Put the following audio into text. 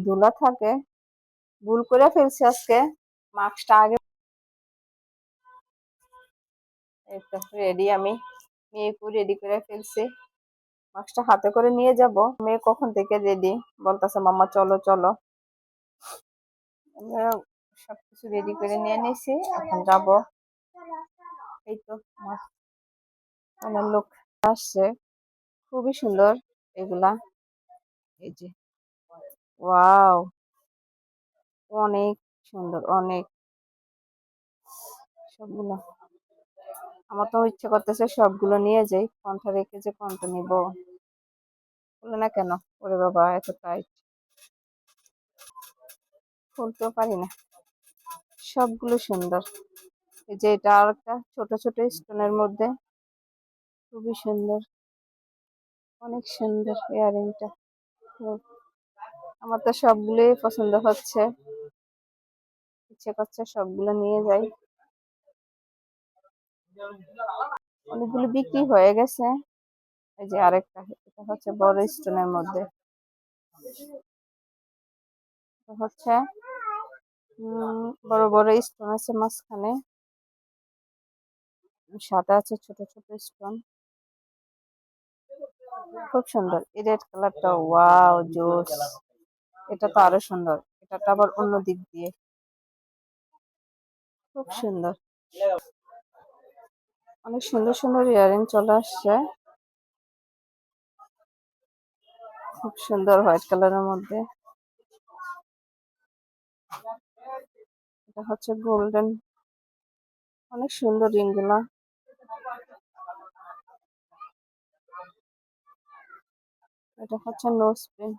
ধুলা থাকে, ভুল করে ফেলছি আজকে। মাস্কটা আগে রেডি, আমি মেয়েকে রেডি করে ফেলছি। মাস্কটা হাতে করে নিয়ে যাব। মেয়ে কখন থেকে রেডি, বলতেছে মাম্মা চলো চলো। আমরা সবকিছু রেডি করে নিয়ে নিয়েছি, এখন যাব। এই তো আমার লোক আসছে, খুবই সুন্দর এগুলা। এই যে ওয়াও, অনেক সুন্দর, অনেক সবগুলো। আমার তো ইচ্ছে করতেছে সবগুলো নিয়ে যাই, কোনটা রেখে যে কোনটা নিব বলে না কেন। ওরে বাবা, এত টাইট, খুলতেও পারি না। সবগুলো সুন্দর। এই যে এটা আর একটা ছোট ছোট স্টোনের মধ্যে, খুবই সুন্দর, অনেক সুন্দর ইয়ারিংটা। আমার তো সবগুলোই পছন্দ হচ্ছে, ইচ্ছে করছে সবগুলো নিয়ে যাই। অনেকগুলো বিক্রি হয়ে গেছে। এই যে আরেকটা, এটা হচ্ছে বড় স্টোনের মধ্যে, হচ্ছে বড় বড় স্টোন আছে মাঝখানে, সাথে আছে ছোট ছোট স্টোন। খুব সুন্দর এই রেড কালারটা, ওয়াও জোস। এটা তো আরো সুন্দর, এটা তো আবার অন্য দিক দিয়ে, খুব সুন্দর। অনেক সুন্দর সুন্দর ইয়ারিং চলে আসছে, খুব সুন্দর হোয়াইট কালারের মধ্যে। এটা হচ্ছে গোল্ডেন, অনেক সুন্দর রিং গুলা। এটা হচ্ছে নোজ পিন।